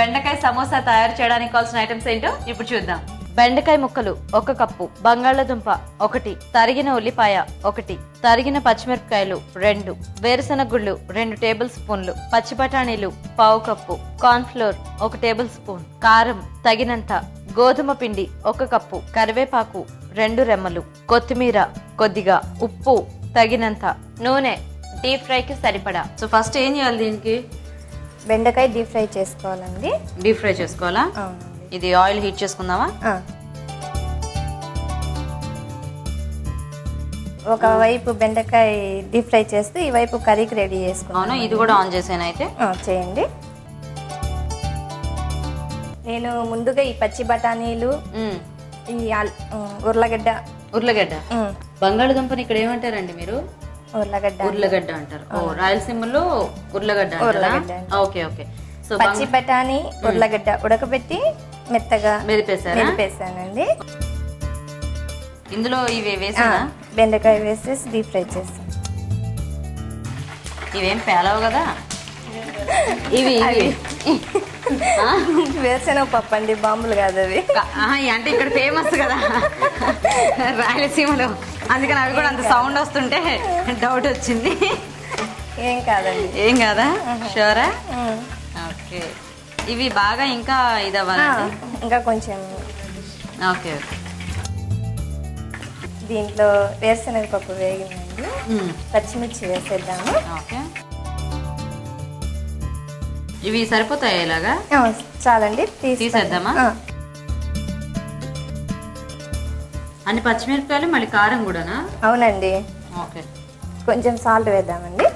బెండకాయ సమోసా తయారు చేయడానికి కావాల్సిన ఐటమ్స్ ఏంటో ఇప్పుడు చూద్దాం. బెండకాయ ముక్కలు 1 కప్పు, బంగాళదుంప 1, తరిగిన ఉల్లిపాయ 1, తరిగిన పచ్చిమిరపకాయలు 2, వేరుశెనగ గుళ్ళు 2 టేబుల్ స్పూన్లు, పచ్చి బఠానీలు 1/2 cup, corn flour 1 table spoon, కారం తగినంత, గోధుమ పిండి 1 కప్పు, కరివేపాకు 2 రెమ్మలు, కొత్తిమీర కొద్దిగా, ఉప్పు తగినంత, నూనె డీప్ ఫ్రైకి సరిపడా. సో ఫస్ట్ ఏం చేయాలి? దీనికి బెండకాయ డీప్ ఫ్రై చేసుకోవాలండి. డీప్ ఫ్రై చేసుకోవాలా? ఇది ఆయిల్ హీట్ చేసుకుందామా? ఒక వైపు బెండకాయ డీప్ ఫ్రై చేస్తూ ఈ వైపు కర్రీకి రెడీ చేసుకున్నాను. ఇది కూడా ఆన్ చేసాను అయితే చేయండి. నేను ముందుగా ఈ పచ్చి బఠానీలు, ఈ ఉర్లగడ్డ బంగాళదుంపని ఇక్కడ ఏమంటారండి మీరు? ఉర్లగడ్డ అంటారు. రాయలసీమలో ఉర్లగడ్డ. Okay okay. సో పచ్చి బఠానీ ఉర్లగడ్డ ఉడకబెట్టి మెత్తగా మెదిపేసానండి. ఇందులో ఇవి వేసా బెండకాయ వేసేసి డీప్ ఫ్రై చేస్తాం. ఇవేం పేలవు కదా? ఇవి వేరుశెనగ పప్పు అండి, బాంబులు కాదు అవి. అంటే ఇక్కడ ఫేమస్ కదా రాయలసీమలో, అందుకని అవి కూడా అంత సౌండ్ వస్తుంటే డౌట్ వచ్చింది. ఏం కాదండి. ఏం కాదా? షూరా? ఓకే. ఇవి బాగా ఇంకా ఇదవ్వాలండి, ఇంకా కొంచెం. Okay okay. దీంట్లో వేరుశెనగ పప్పు వేగిందండి, పచ్చిమిర్చి వేసేద్దాము. ఓకే. ఇవి సరిపోతాయి ఇలాగా? చాలండి, తీసేద్దామా? అన్ని పచ్చిమిరపకాయలు మళ్ళీ కారం కూడానా? అవునండి. ఓకే. కొంచెం సాల్ట్ వేద్దామండి.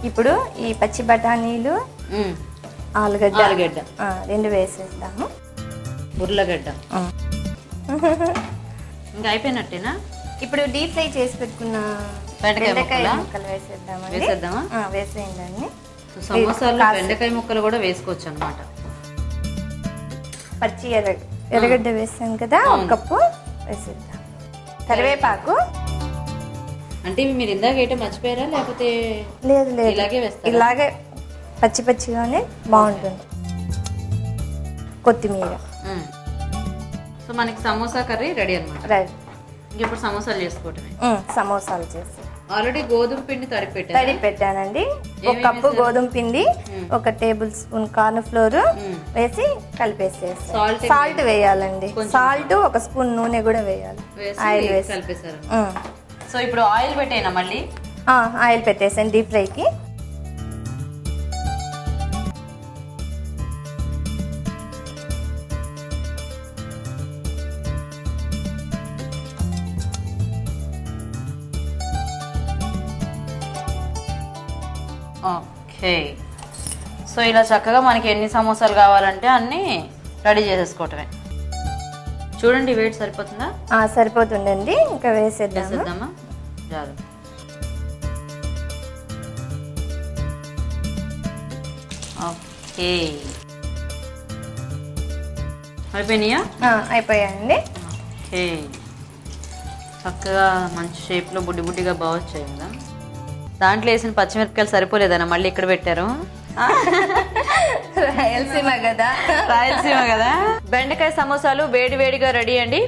ఇప్పుడు ఈ పచ్చి బఠానీలు, ఆలుగడ్డ 2 వేసేద్దాము. ఉర్లగడ్డ ఇంకా అయిపోయినట్టేనా? ఇప్పుడు డీప్ ఫ్రై చేసి పెట్టుకున్న బెండకాయ ముక్కలు వేసేద్దామా? వేసేయండి. సమోసాలు బెండకాయ ముక్కలు కూడా వేసుకోవచ్చు అన్నమాట. పచ్చి ఎర్రగడ్డ వేసాం కదా, 1 కప్పు వేసేద్దాం. కరివేపాకు. అంటే ఇవి మీరు ఇందాక ఏంటో మర్చిపోయారా లేకపోతే? లేదు లేదు, ఇలాగే వేస్తారా? ఇలాగే పచ్చి పచ్చిగానే బాగుంటుంది. కొత్తిమీర. సో మనకి సమోసా కర్రీ రెడీ అన్నమాట. రైట్. ఇప్పుడు సమోసాలు చేసుకోవటమే. సమోసాలు చేసి ఆల్రెడీ గోధుమ పిండి తడిపి పెట్టానండి. 1 కప్పు గోధుమ పిండి, 1 టేబుల్ స్పూన్ కార్న్ ఫ్లోర్ వేసి కలిపేసేసి సాల్ట్ వేయాలండి. సాల్ట్ 1 స్పూన్ నూనె కూడా వేయాలి. ఆయిల్ వేసి కలిపేసారు. సో ఇప్పుడు ఆయిల్ పెట్టేనా మళ్ళీ? ఆయిల్ పెట్టేసాను డీప్ ఫ్రైకి. ఓకే. సో ఇలా చక్కగా మనకి ఎన్ని సమోసాలు కావాలంటే అన్నీ రెడీ చేసేసుకోవటమే. చూడండి వెయిట్ సరిపోతుందా? సరిపోతుందండి. ఇంకా వేసేద్దామా? చాలు. ఓకే. అయిపోయినాయా? అయిపోయాయండి. ఓకే. చక్కగా మంచి షేప్లో బుడ్డి బుడ్డిగా బాగా వచ్చాయి కదా. దాంట్లో వేసిన పచ్చిమిరపకాయలు సరిపోలేదన్నా మళ్ళీ ఇక్కడ పెట్టారు? రాయలసీమ కదా. బెండకాయ సమోసాలు వేడి వేడిగా రెడీ అండి.